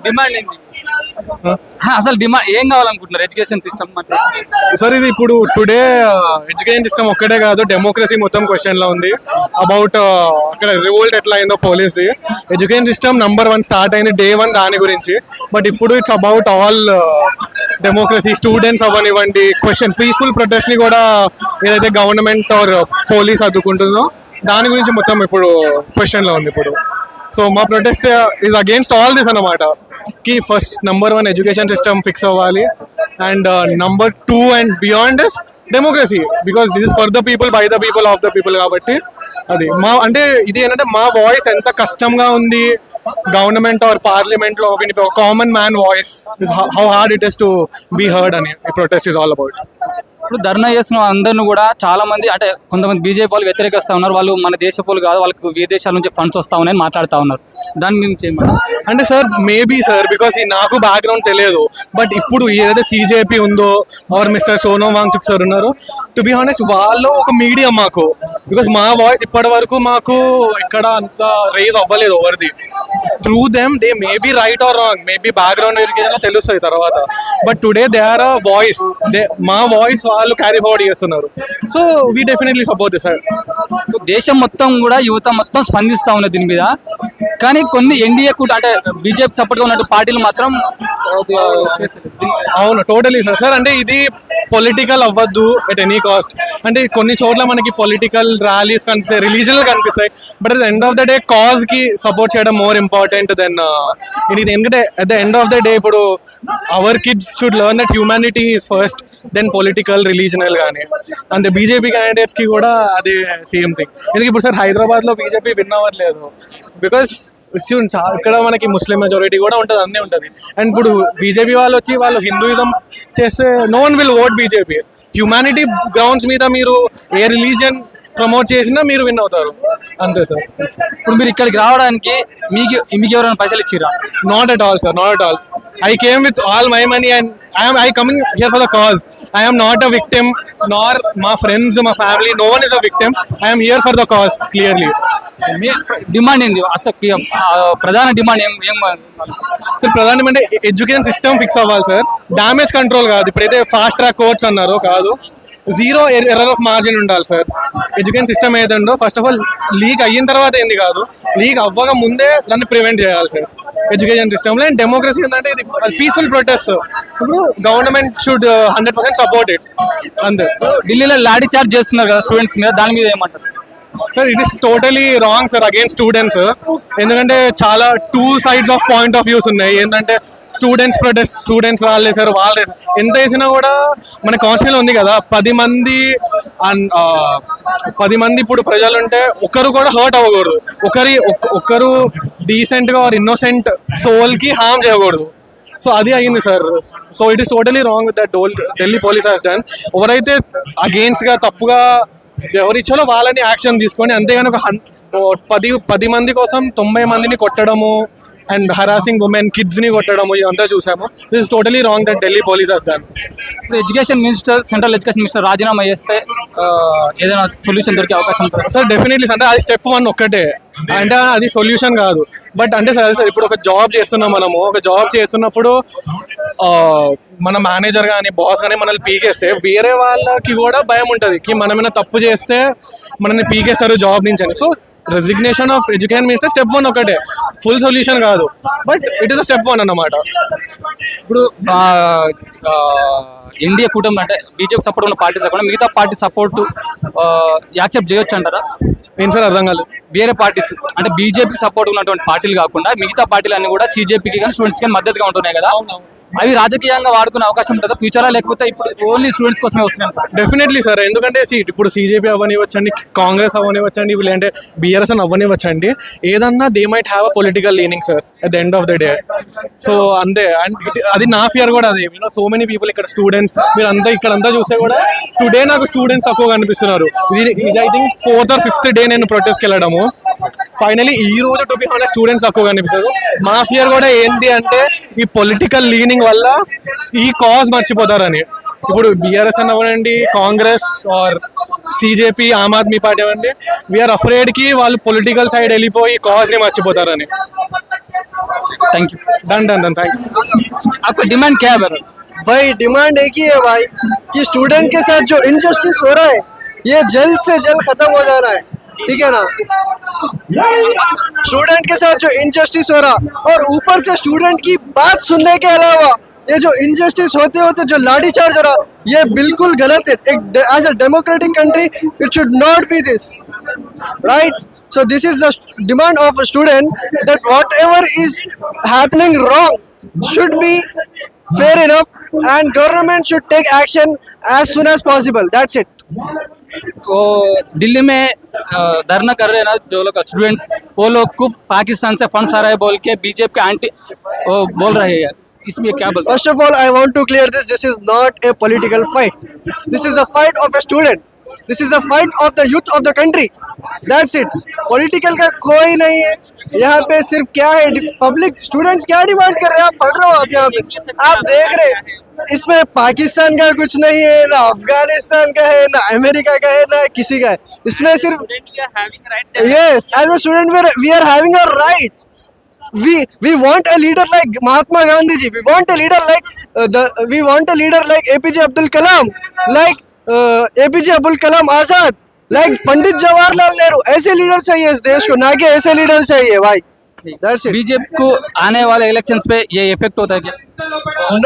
Demand ఏంటి? అసలు demand ఏం కావాలనుకుంటున్నారు ఎడ్యుకేషన్ సిస్టమ్? సార్ ఇది ఇప్పుడు టుడే ఎడ్యుకేషన్ సిస్టమ్ ఒక్కటే కాదు, డెమోక్రసీ మొత్తం క్వశ్చన్ లో ఉంది. అబౌట్ అక్కడ రివోల్ట్ ఎట్లా అయిందో పోలీస్ ఎడ్యుకేషన్ సిస్టమ్ #1 స్టార్ట్ అయింది డే 1 దాని గురించి. బట్ ఇప్పుడు it's about all democracy. Students అవ్వనివ్వండి, క్వశ్చన్ పీస్ఫుల్ ప్రొటెస్ట్ ని కూడా ఏదైతే గవర్నమెంట్ ఆర్ పోలీస్ అడ్డుకుంటుందో దాని గురించి మొత్తం ఇప్పుడు క్వశ్చన్ లో ఉంది ఇప్పుడు. సో మా protest is against all this అన్నమాట. కి ఫస్ట్ #1 ఎడ్యుకేషన్ సిస్టమ్ ఫిక్స్ అవ్వాలి, and #2 and beyond is democracy, because this is for the people, by the people, of the people. కాబట్టి అది మా అంటే ఇది ఏంటంటే మా వాయిస్ ఎంత కష్టంగా ఉంది గవర్నమెంట్ ఆర్ పార్లమెంట్ లో విని, common man voice how hard it is to be heard అని ఈ ప్రొటెస్ట్ ఇస్ ఆల్ అబౌట్. ఇప్పుడు ధర్నా చేసిన అందరిని కూడా చాలా మంది అంటే కొంతమంది బీజేపీ వాళ్ళు వ్యతిరేకిస్తూ ఉన్నారు. వాళ్ళు మన దేశపోలు కాదు, వాళ్ళకి విదేశాల నుంచి ఫండ్స్ వస్తా ఉన్నాయని మాట్లాడుతూ ఉన్నారు. దాని గురించి అంటే సార్ మేబీ సార్ బికాస్ ఈ నాకు బ్యాక్గ్రౌండ్ తెలియదు, బట్ ఇప్పుడు ఏదైతే సిజేపీ ఉందో or mister Sonam Wangchuk sir ఉన్నారు, టు బి హానెస్ట్ వాళ్ళు ఒక మీడియా మాకు. బికాస్ మా వాయిస్ ఇప్పటి వరకు మాకు ఇక్కడ అంత రేజ్ అవ్వలేదు ఓవర్ది. Through them they maybe right or wrong, maybe background verification తెలుస్తుంది తర్వాత. But today they are a voice, మా వాయిస్ వాళ్ళు క్యారీ ఫార్వర్డ్ చేస్తున్నారు. So we definitely support this. దేశం మొత్తం కూడా యువత మొత్తం స్పందిస్తూ ఉన్నది దీని మీద. కానీ కొన్ని ఎన్డీఏ కూడా అంటే బీజేపీ సపోర్ట్గా ఉన్నట్టు పార్టీలు మాత్రం అవును టోటలీ సార్. అంటే ఇది పొలిటికల్ అవ్వద్దు ఎట్ ఎనీ కాస్ట్. అంటే కొన్ని చోట్ల మనకి పొలిటికల్ ర్యాలీస్ కనిపిస్తాయి, రిలీజియనల్ కనిపిస్తాయి, but at the end of the day cause కి సపోర్ట్ చేయడం మోర్ ఇంపార్టెంట్ దెన్ ఇది. ఎందుకంటే at the end of the day ఇప్పుడు our kids should learn that humanity is first, then political, religional కానీ. అంతే BJP candidates కి కూడా అదే సేమ్ థింగ్. ఎందుకు ఇప్పుడు సార్ హైదరాబాద్ లో బీజేపీ విన్ అవ్వట్లేదు బికాస్ ఇక్కడ మనకి ముస్లిం మెజారిటీ కూడా ఉంటుంది, అన్నీ ఉంటుంది. అండ్ ఇప్పుడు బీజేపీ వాళ్ళు వచ్చి వాళ్ళు హిందూయిజం చేస్తే no one will vote BJP. Humanity grounds మీద మీరు ఏ రిలీజియన్ ప్రమోట్ చేసినా మీరు విన్ అవుతారు, అంతే సార్. ఇప్పుడు మీరు ఇక్కడికి రావడానికి మీకు ఎవరైనా పైసలు ఇచ్చిరా? Not at all sir, not at all. I came with all my money and I coming here for the cause. I am not a victim, nor my friends, my family, no one is a victim. I am here for the cause, clearly. Demand ఏంది అసలు? ప్రధాన demand ఏం sir? ప్రధాన demand education system fix అవ్వాలి sir. Damage control కాదు, ఇప్పుడైతే fast track courts అన్నారు కాదు, జీరో ఎర్రర్ ఆఫ్ మార్జిన్ ఉండాలి సార్. ఎడ్యుకేషన్ సిస్టమ్ ఏదండో ఫస్ట్ ఆఫ్ ఆల్ లీక్ అయిన తర్వాత ఏంది కాదు, లీక్ అవ్వక ముందే దాన్ని ప్రివెంట్ చేయాలి సార్ ఎడ్యుకేషన్ సిస్టమ్లో. అండ్ డెమోక్రసీ ఏంటంటే ఇది పీస్ఫుల్ ప్రొటెస్ట్. ఇప్పుడు గవర్నమెంట్ షుడ్ 100% సపోర్ట్ ఇట్, అంతే. ఢిల్లీలో లాఠీ చార్జ్ చేస్తున్నారు కదా స్టూడెంట్స్ మీద, దాని మీద ఏమంటారు sir? It is totally wrong sir against students. ఎందుకంటే చాలా 2 sides of point of views ఉన్నాయి. ఏంటంటే స్టూడెంట్స్ ప్రొటెస్ట్, స్టూడెంట్స్ వాళ్ళు వేసారు, వాళ్ళు ఎంత వేసినా కూడా మన కాన్స్టిట్యూషన్ ఉంది కదా, 10 మంది ఇప్పుడు ప్రజలు ఉంటే ఒకరు కూడా హర్ట్ అవ్వకూడదు, ఒకరు డీసెంట్ గా ఆర్ ఇన్నోసెంట్ సోల్ కి హార్మ్ చేయకూడదు. సో అది అయ్యింది sir. So it is totally wrong with that Delhi police has done. ఎవరైతే అగేన్స్ట్ గా తప్పుగా ఎవరిచ్చాలో వాళ్ళని యాక్షన్ తీసుకొని, అంతేగాని ఒక 10 మంది కోసం 90 మందిని కొట్టడము అండ్ హరాసింగ్ ఉమెన్, కిడ్స్ ని కొట్టడము ఇదంతా చూసాము. This is totally wrong that Delhi police has done. Education minister, central education minister రాజీనామా చేస్తే ఏదైనా సొల్యూషన్ దొరికే అవకాశం ఉంటుంది సార్? డెఫినెట్లీ. అంటే అది స్టెప్ 1 ఒక్కటే, అంటే అది సొల్యూషన్ కాదు. బట్ అంటే సార్ ఇప్పుడు ఒక జాబ్ చేస్తున్నాం మనము, ఒక జాబ్ చేస్తున్నప్పుడు మన మేనేజర్ కానీ బాస్ కానీ మనల్ని పీకేస్తే వేరే వాళ్ళకి కూడా భయం ఉంటుంది కి మనమైనా తప్పు చేస్తే మనల్ని పీకేస్తారు జాబ్ నుంచి అని. So resignation of education minister step 1 ఒకటే, ఫుల్ సొల్యూషన్ కాదు, బట్ ఇట్ ఇస్ స్టెప్ 1 అన్నమాట. ఇప్పుడు ఇండియా కూటమి అంటే బీజేపీ సపోర్ట్ ఉన్న పార్టీస్ కాకుండా మిగతా పార్టీ సపోర్ట్ యాక్సెప్ట్ చేయొచ్చు అంటారా? ఏం సార్ అర్థం కాలేదు. వేరే పార్టీస్ అంటే బీజేపీకి సపోర్ట్ ఉన్నటువంటి పార్టీలు కాకుండా మిగతా పార్టీలు అన్ని కూడా సిజేపీకి కానీ స్టూడెంట్స్ కానీ మద్దతుగా ఉంటున్నాయి కదా, అవి రాజకీయంగా వాడుకునే అవకాశం ఉంటుందా ఫ్యూచర్, లేకపోతే ఇప్పుడు ఓన్లీ స్టూడెంట్స్ కోసమే వస్తున్నాయి? Definitely sir. ఎందుకంటే ఇప్పుడు సిజేపీ అవ్వనివ్వచ్చండి, కాంగ్రెస్ అవ్వనివ్వచ్చండి, లేదంటే బీఆర్ఎస్ అని అవ్వనివ్వచ్చండి, ఏదన్నా they might have a political leaning sir at the end of the day. So అంతే. అండ్ అది నా ఫియర్ కూడా. అది సో మెనీ పీపుల్ ఇక్కడ స్టూడెంట్స్, మీరు అంతా ఇక్కడంతా చూస్తే కూడా టుడే నాకు స్టూడెంట్స్ తక్కువ కనిపిస్తున్నారు. ఇది I think 4th or 5th day నేను ప్రొటెస్ట్కి వెళ్ళడము. ఫైనలీ ఈ రోజు టు బి హానెస్ట్ స్టూడెంట్స్ తక్కువ కనిపిస్తారు. మా ఫియర్ కూడా ఏంటి అంటే ఈ పొలిటికల్ లీనింగ్ వల్ల ఈ కాజ్ మర్చిపోతారని. ఇప్పుడు బీఆర్ఎస్ అని అవ్వండి, కాంగ్రెస్ ఆర్ సిజేపీ, ఆమ్ ఆద్మీ పార్టీ అవ్వండి, వీఆర్ అఫ్రేడ్ కి వాళ్ళు పొలిటికల్ సైడ్ వెళ్ళిపోయి కాజ్ ని మర్చిపోతారని. Thank you. Done done done, thank you. आपका डिमांड क्या है brother? भाई डिमांड एक ही है भाई कि स्टूडेंट के साथ जो इनजस्टिस हो रहा है ये जल्द से जल्द खत्म हो जाना है, ठीक है ना। स्टूडेंट के साथ जो इनजस्टिस हो रहा और ऊपर से स्टूडेंट की बात सुनने के अलावा ये जो इनजस्टिस होते होते जो लाठीचार्ज हो रहा ये बिल्कुल गलत है। एक as a democratic country it should not be this, right. So this is the demand of a student that whatever is happening wrong should be fair enough and government should take action as soon as possible. That's it. वो दिल्ली में धरना कर रहे हैं ना जो लोग students, वो लोग को पाकिस्तान से फंड्स आ रहा है बोल के बीजेपी के एंटी वो बोल रहे हैं, इसमें क्या बोलते First of all, I want to clear this. This is not a political fight. This is a fight of a student. This is a fight of the youth of the country. That's it. Political का कोई नहीं है यहाँ पे। सिर्फ क्या है, public students क्या डिमांड कर रहे हैं, आप पढ़ रहे हो, आप यहाँ पे आप देख रहे हैं। इसमें पाकिस्तान का कुछ नहीं है, ना अफगानिस्तान का है, ना अमेरिका का है, ना किसी का है। इसमें सिर्फ yes, as a student we are having a right. We want a leader like Mahatma Gandhi ji. We want a leader like we want a leader like APJ Abdul Kalam, like APJ Abdul Kalam Azad, like Pandit Jawaharlal Nehru. ऐसे leader चाहिए इस देश को, ना कि ऐसे leader चाहिए भाई। That's it. बीजेपी को आने वाले इलेक्शंस पे ये इफेक्ट होता है क्या?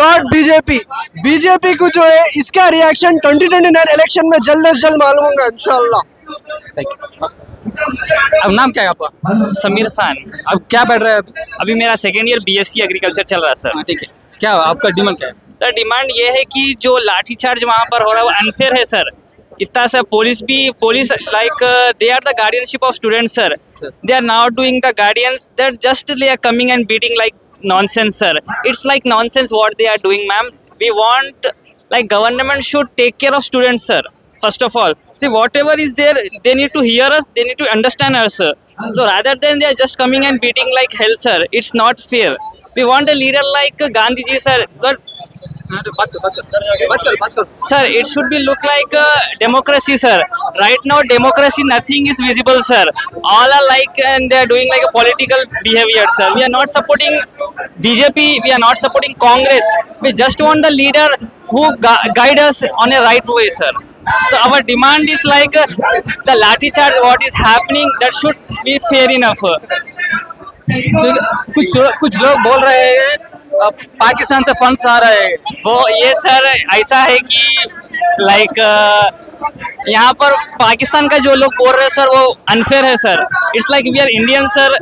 Not BJP. बीजेपी को जो है इसका रिएक्शन 2029 इलेक्शन में जल्द से जल्द मालूम होगा इंशाल्लाह। Thank you. अब नाम क्या है आपका? समीर खान। अब क्या पढ़ रहे हैं अभी? अभी मेरा सेकेंड ईयर बीएससी एग्रीकल्चर चल रहा है सर। हाँ, ठीक है। क्या आपका डिमांड क्या है? सर डिमांड ये है कि जो लाठीचार्ज वहाँ पर हो रहा है वो अनफेयर है सर। इतना सा police like they are the guardianship of students sir. They are now doing the guardians, they are just they are coming and beating like nonsense sir. It's like nonsense what they are doing ma'am. We want like government should take care of students sir. First of all, see whatever is there, they need to hear us, they need to understand us sir. So rather than they are just coming and beating like hell sir, it's not fair. We want a leader like Gandhi ji sir, but sir it should be look like democracy sir. Right now democracy nothing is visible sir. All are like and they are doing like a political behavior sir. We are not supporting BJP, we are not supporting Congress. We just want the leader who guide us on a right way sir. So our demand is like the lathi charge what is happening, that should be fair enough. कुछ लोग बोल रहे हैं पाकिस्तान से funds आ रहे हैं। वो ये सर ऐसा है कि लाइक यहाँ पर पाकिस्तान का जो लोग बोल रहे हैं सर वो अनफेयर है sir. It's like we are Indian sir,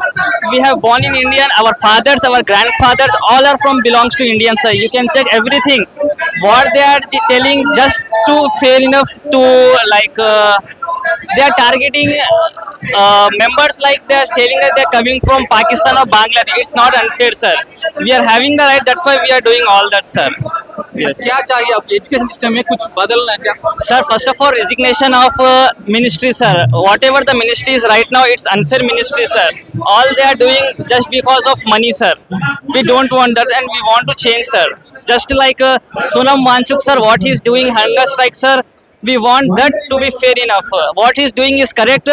we have born in Indian, our fathers, our grandfathers all are from belongs to Indian sir. You can check everything what they are telling just to fair enough to like they are targeting members like they are saying that they are coming from Pakistan or Bangladesh. It's not unfair sir. We are having the right, that's why we are doing all that sir. Yes. क्या चाहिए आप education system में कुछ बदलना है क्या? Sir, first of all, resignation of ministry, sir. Whatever the ministry is right now, it's unfair ministry, sir. All they are doing just because of money, sir. We don't want that, and we want to change, sir. Just like Sonam Wangchuk, sir, what he is doing, hunger strike, sir. We want that to be fair enough. What he is doing is correct.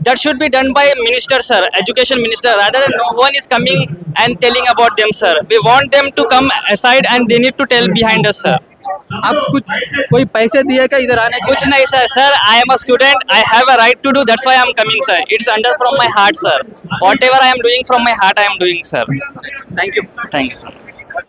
That should be done by minister, sir, education minister. Rather than no one is coming and telling about them, sir. We want them to come aside and they need to tell behind us, sir. आप कुछ कोई पैसे दिए क्या इधर आने के? कुछ नहीं sir. Sir, I am a student. I have a right to do. That's why I am coming, sir. It's under from my heart, sir. Whatever I am doing from my heart, I am doing, sir. Thank you. Thank you, sir.